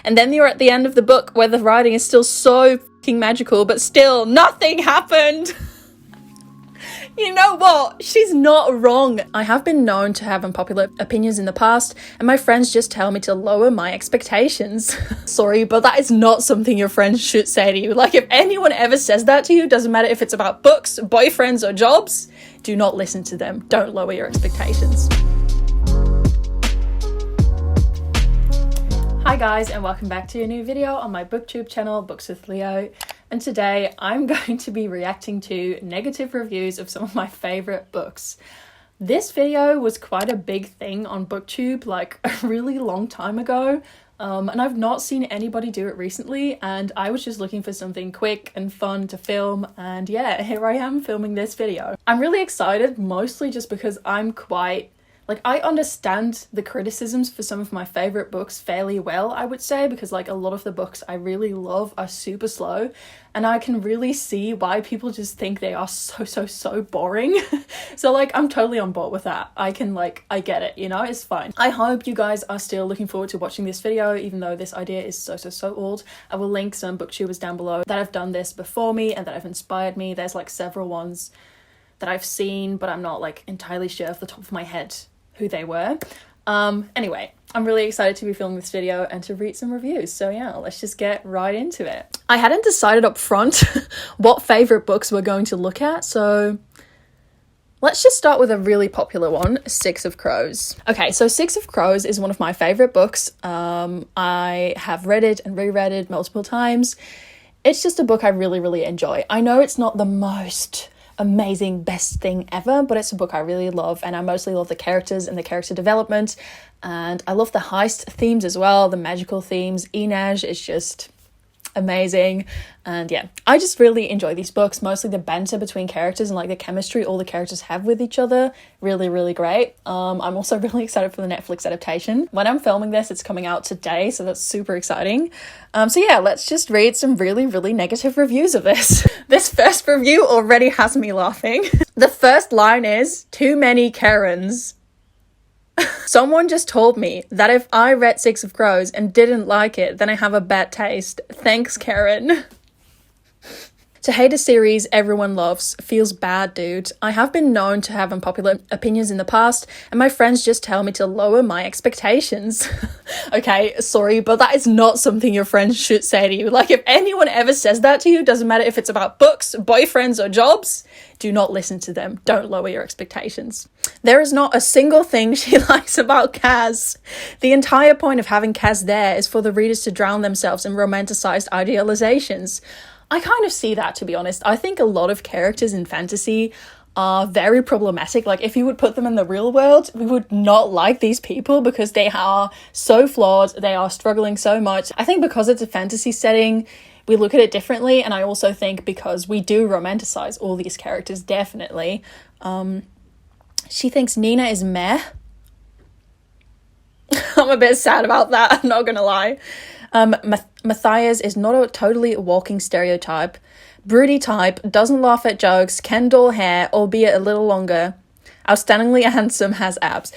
And then you're at the end of the book where the writing is still so fucking magical, but still nothing happened. You know what? She's not wrong. I have been known to have unpopular opinions in the past, and my friends just tell me to lower my expectations. Sorry, but that is not something your friends should say to you. Like, if anyone ever says that to you, doesn't matter if it's about books, boyfriends, or jobs, do not listen to them. Don't lower your expectations. Hi guys, and welcome back to a new video on my booktube channel, Books with Leo. And today I'm going to be reacting to negative reviews of some of my favourite books. This video was quite a big thing on booktube like a really long time ago, and I've not seen anybody do it recently, and I was just looking for something quick and fun to film, and yeah, here I am filming this video. I'm really excited, mostly just because I understand the criticisms for some of my favourite books fairly well, I would say, because like a lot of the books I really love are super slow, and I can really see why people just think they are so boring. So like, I'm totally on board with that. I get it, you know, it's fine. I hope you guys are still looking forward to watching this video, even though this idea is so old. I will link some booktubers down below that have done this before me and that have inspired me. There's like several ones that I've seen, but I'm not like entirely sure off the top of my head who they were. Anyway, I'm really excited to be filming this video and to read some reviews. So yeah, let's just get right into it. I hadn't decided up front what favourite books we're going to look at, so let's just start with a really popular one, Six of Crows. Okay, so Six of Crows is one of my favourite books. I have read it and reread it multiple times. It's just a book I really enjoy. I know it's not the most amazing best thing ever, but it's a book I really love, and I mostly love the characters and the character development, and I love the heist themes as well, the magical themes. Inaj is just amazing, and yeah, I just really enjoy these books, mostly the banter between characters and like the chemistry all the characters have with each other. Really great. I'm also really excited for the Netflix adaptation. When I'm filming this, it's coming out today, so that's super exciting. So yeah, let's just read some really negative reviews of this. This first review already has me laughing. The first line is, "Too many Karens." Someone just told me that if I read Six of Crows and didn't like it, then I have a bad taste. Thanks, Karen. To hate a series everyone loves feels bad, dude. I have been known to have unpopular opinions in the past, and my friends just tell me to lower my expectations. Okay, sorry, but that is not something your friends should say to you. Like, if anyone ever says that to you, doesn't matter if it's about books, boyfriends, or jobs, do not listen to them. Don't lower your expectations. There is not a single thing she likes about Kaz. The entire point of having Kaz there is for the readers to drown themselves in romanticized idealizations. I kind of see that, to be honest. I think a lot of characters in fantasy are very problematic. Like, if you would put them in the real world, we would not like these people because they are so flawed. They are struggling so much. I think because it's a fantasy setting, we look at it differently, and I also think because we do romanticize all these characters, definitely. She thinks Nina is meh. I'm a bit sad about that, I'm not gonna lie. Matthias is not a totally walking stereotype. Broody type, doesn't laugh at jokes, can dull hair, albeit a little longer. Outstandingly handsome, has abs.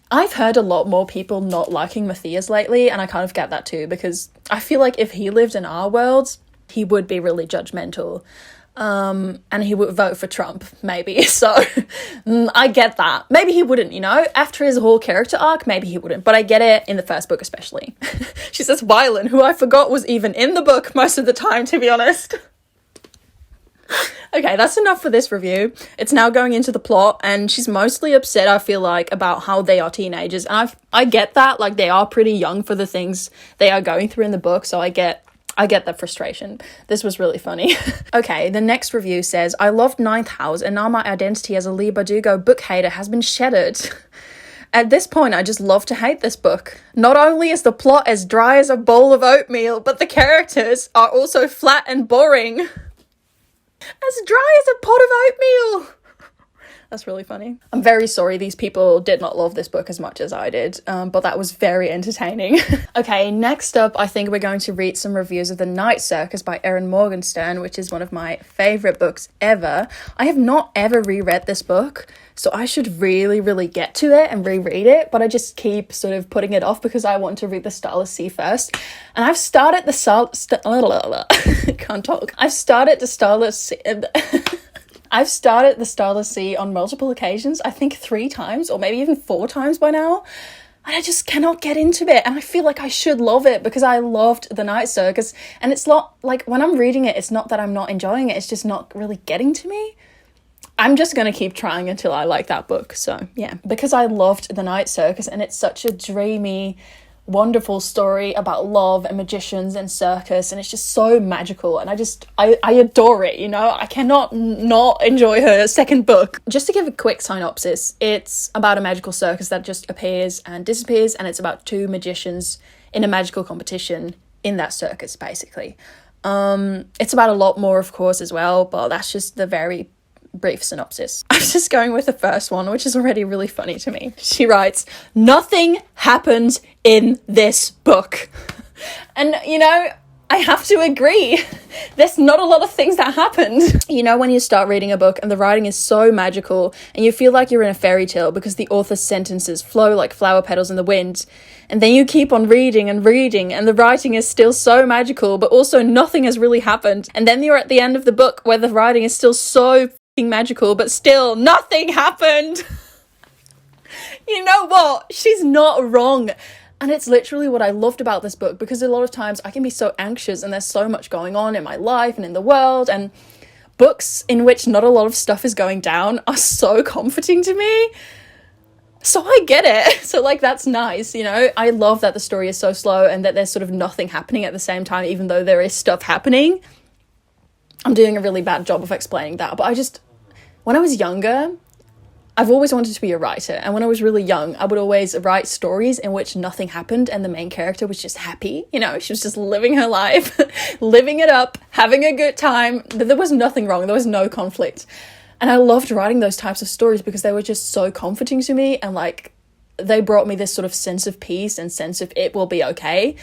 I've heard a lot more people not liking Matthias lately, and I kind of get that too, because I feel like if he lived in our world, he would be really judgmental. And he would vote for Trump, maybe. So I get that. Maybe he wouldn't, you know, after his whole character arc, maybe he wouldn't, but I get it in the first book especially. She says Wylan, who I forgot was even in the book most of the time, to be honest. Okay, that's enough for this review. It's now going into the plot, and she's mostly upset, I feel like, about how they are teenagers, and I get that. Like, they are pretty young for the things they are going through in the book, so I get that frustration. This was really funny. Okay, the next review says, I loved Ninth House, and now my identity as a Leigh Bardugo book hater has been shattered. At this point, I just love to hate this book. Not only is the plot as dry as a bowl of oatmeal, but the characters are also flat and boring. As dry as a pot of oatmeal. That's really funny. I'm very sorry these people did not love this book as much as I did, but that was very entertaining. Okay, next up, I think we're going to read some reviews of The Night Circus by Erin Morgenstern, which is one of my favourite books ever. I have not ever reread this book, so I should really get to it and reread it, but I just keep sort of putting it off because I want to read The Starless Sea first. And I've started can't talk. I've started The Starless Sea... I've started The Starless Sea on multiple occasions, I think 3 times or maybe even 4 times by now. And I just cannot get into it. And I feel like I should love it because I loved The Night Circus. And it's not like when I'm reading it, it's not that I'm not enjoying it. It's just not really getting to me. I'm just going to keep trying until I like that book. So yeah, because I loved The Night Circus and it's such a dreamy, wonderful story about love and magicians and circus, and it's just so magical, and I adore it, you know. I cannot not enjoy her second book. Just to give a quick synopsis, it's about a magical circus that just appears and disappears, and it's about 2 magicians in a magical competition in that circus, basically. It's about a lot more, of course, as well, but that's just the very brief synopsis. I'm just going with the first one, which is already really funny to me. She writes, "Nothing happens in this book." And, you know, I have to agree. There's not a lot of things that happened. You know, when you start reading a book and the writing is so magical and you feel like you're in a fairy tale because the author's sentences flow like flower petals in the wind, and then you keep on reading and reading and the writing is still so magical, but also nothing has really happened. And then you're at the end of the book where the writing is still so magical, but still nothing happened. You know what? She's not wrong. And it's literally what I loved about this book, because a lot of times I can be so anxious and there's so much going on in my life and in the world, and books in which not a lot of stuff is going down are so comforting to me. So I get it. So like, that's nice, you know. I love that the story is so slow and that there's sort of nothing happening at the same time, even though there is stuff happening. I'm doing a really bad job of explaining that, but when I was younger, I've always wanted to be a writer, and when I was really young, I would always write stories in which nothing happened and the main character was just happy, you know, she was just living her life, living it up, having a good time. There was nothing wrong, there was no conflict. And I loved writing those types of stories because they were just so comforting to me, and like, they brought me this sort of sense of peace and sense of it will be okay.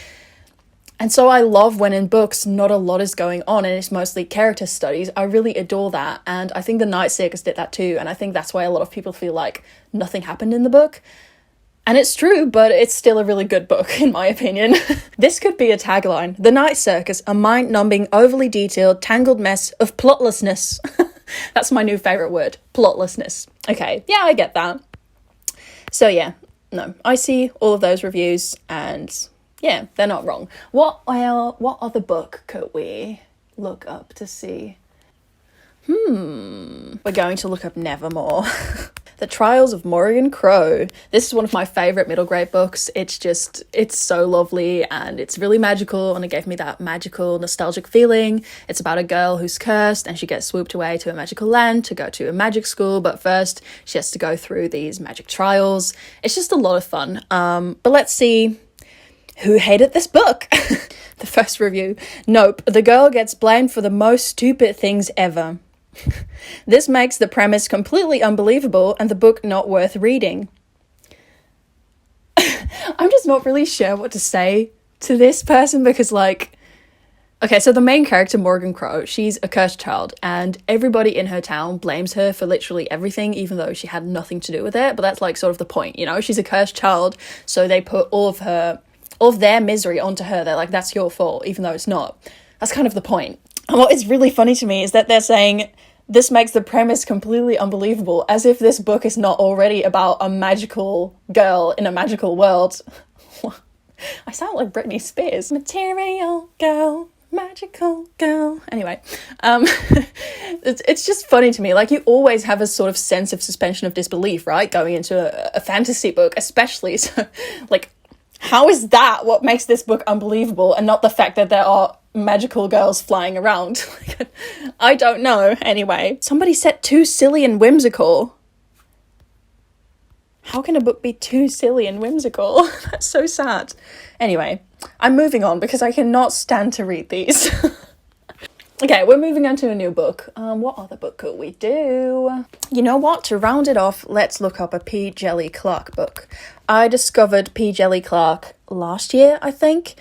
And so I love when in books not a lot is going on and it's mostly character studies. I really adore that. And I think The Night Circus did that too. And I think that's why a lot of people feel like nothing happened in the book. And it's true, but it's still a really good book, in my opinion. This could be a tagline. The Night Circus, a mind-numbing, overly detailed, tangled mess of plotlessness. That's my new favourite word, plotlessness. Okay, yeah, I get that. So yeah, no, I see all of those reviews and... yeah, they're not wrong. What other book could we look up to see? We're going to look up Nevermoor. The Trials of Morrigan Crow. This is one of my favourite middle grade books. It's so lovely and it's really magical, and it gave me that magical, nostalgic feeling. It's about a girl who's cursed and she gets swooped away to a magical land to go to a magic school, but first she has to go through these magic trials. It's just a lot of fun. But let's see who hated this book. The first review. Nope, the girl gets blamed for the most stupid things ever. This makes the premise completely unbelievable and the book not worth reading. I'm just not really sure what to say to this person because, like, okay, so the main character, Morrigan Crow, she's a cursed child and everybody in her town blames her for literally everything, even though she had nothing to do with it. But that's like sort of the point, you know? She's a cursed child, so they put all of their misery onto her. They're like, that's your fault, even though it's not. That's kind of the point. And what is really funny to me is that they're saying this makes the premise completely unbelievable, as if this book is not already about a magical girl in a magical world. I sound like Britney Spears. Material girl, magical girl. Anyway, it's just funny to me. Like, you always have a sort of sense of suspension of disbelief, right? Going into a fantasy book, especially. So, like, how is that what makes this book unbelievable and not the fact that there are magical girls flying around? I don't know. Anyway, somebody said too silly and whimsical. How can a book be too silly and whimsical? That's so sad. Anyway, I'm moving on because I cannot stand to read these. Okay, we're moving on to a new book. What other book could we do? You know what? To round it off, let's look up a Djèlí Clark book. I discovered Djèlí Clark last year, I think,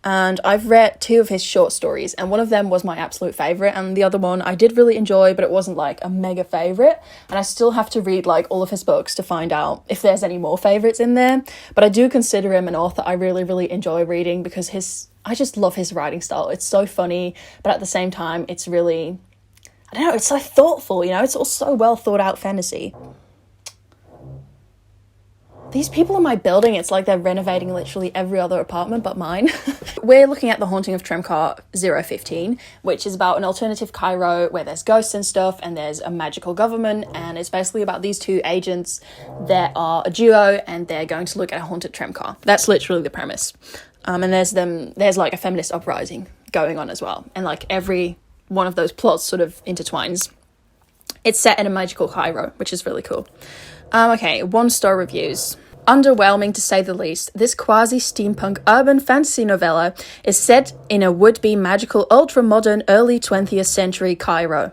and I've read 2 of his short stories, and one of them was my absolute favourite, and the other one I did really enjoy, but it wasn't like a mega favourite, and I still have to read like all of his books to find out if there's any more favourites in there. But I do consider him an author I really, really enjoy reading because I just love his writing style. It's so funny, but at the same time, it's really, I don't know, it's so thoughtful, you know? It's all so well thought out fantasy. These people in my building, it's like they're renovating literally every other apartment but mine. We're looking at The Haunting of Tram 015, which is about an alternative Cairo where there's ghosts and stuff and there's a magical government, and it's basically about these 2 agents that are a duo and they're going to look at a haunted tram car. That's literally the premise. And there's like a feminist uprising going on as well. And like every one of those plots sort of intertwines. It's set in a magical Cairo, which is really cool. Okay, 1-star reviews. Underwhelming to say the least, this quasi-steampunk urban fantasy novella is set in a would-be magical ultra-modern early 20th century Cairo.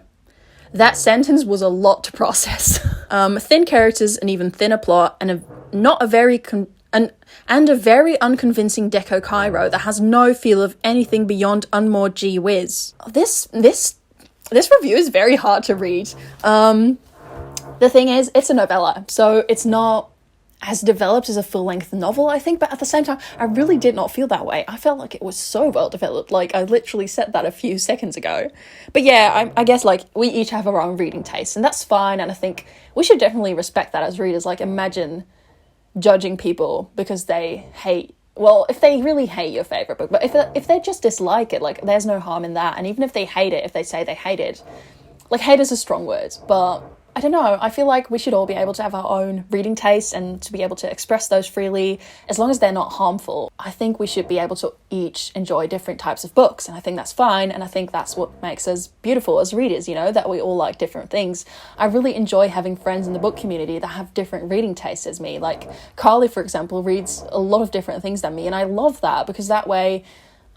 That sentence was a lot to process. Thin characters, an even thinner plot, and a very unconvincing deco Cairo that has no feel of anything beyond unmoored gee whiz. This review is very hard to read. The thing is, it's a novella, so it's not as developed as a full-length novel, I think, but at the same time, I really did not feel that way. I felt like it was so well developed, like I literally said that a few seconds ago. But yeah, I guess like we each have our own reading tastes, and that's fine, and I think we should definitely respect that as readers. Like, imagine judging people because they hate, well, if they really hate your favourite book, but if they just dislike it, like, there's no harm in that. And even if they hate it, if they say they hate it, like, hate is a strong word, but I don't know, I feel like we should all be able to have our own reading tastes and to be able to express those freely, as long as they're not harmful. I think we should be able to each enjoy different types of books, and I think that's fine, and I think that's what makes us beautiful as readers, you know, that we all like different things. I really enjoy having friends in the book community that have different reading tastes as me. Like, Carly, for example, reads a lot of different things than me, and I love that, because that way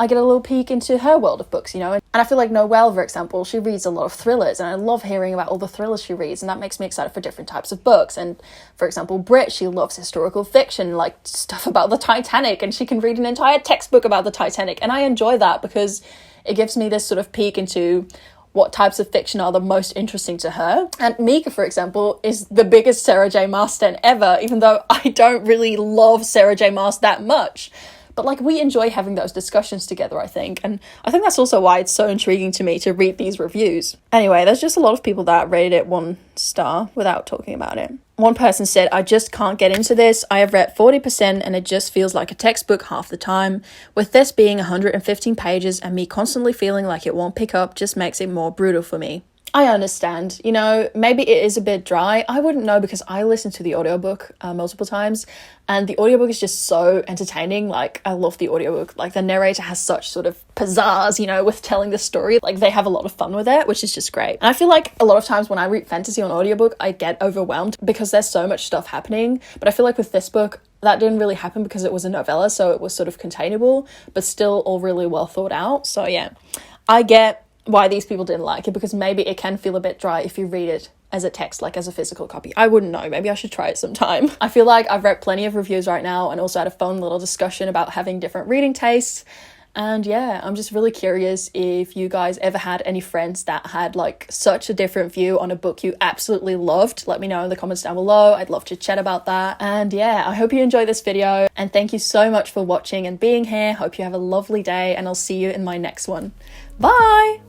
I get a little peek into her world of books, you know. And I feel like Noelle, for example, she reads a lot of thrillers, and I love hearing about all the thrillers she reads, and that makes me excited for different types of books. And, for example, Britt, she loves historical fiction, like stuff about the Titanic, and she can read an entire textbook about the Titanic, and I enjoy that because it gives me this sort of peek into what types of fiction are the most interesting to her. And Mika, for example, is the biggest Sarah J. Maas stan ever, even though I don't really love Sarah J. Maas that much. But, like, we enjoy having those discussions together, I think. And I think that's also why it's so intriguing to me to read these reviews. Anyway, there's just a lot of people that rated it 1 star without talking about it. One person said, I just can't get into this. I have read 40% and it just feels like a textbook half the time. With this being 115 pages and me constantly feeling like it won't pick up just makes it more brutal for me. I understand, you know, maybe it is a bit dry. I wouldn't know because I listened to the audiobook multiple times, and the audiobook is just so entertaining. Like, I love the audiobook. Like, the narrator has such sort of pizzazz, you know, with telling the story. Like, they have a lot of fun with it, which is just great. And I feel like a lot of times when I read fantasy on audiobook, I get overwhelmed because there's so much stuff happening. But I feel like with this book, that didn't really happen because it was a novella, so it was sort of containable, but still all really well thought out. So yeah, I get why these people didn't like it, because maybe it can feel a bit dry if you read it as a text, like as a physical copy. I wouldn't know, maybe I should try it sometime. I feel like I've read plenty of reviews right now and also had a fun little discussion about having different reading tastes. And yeah, I'm just really curious if you guys ever had any friends that had like such a different view on a book you absolutely loved. Let me know in the comments down below. I'd love to chat about that. And yeah, I hope you enjoyed this video, and thank you so much for watching and being here. Hope you have a lovely day, and I'll see you in my next one. Bye!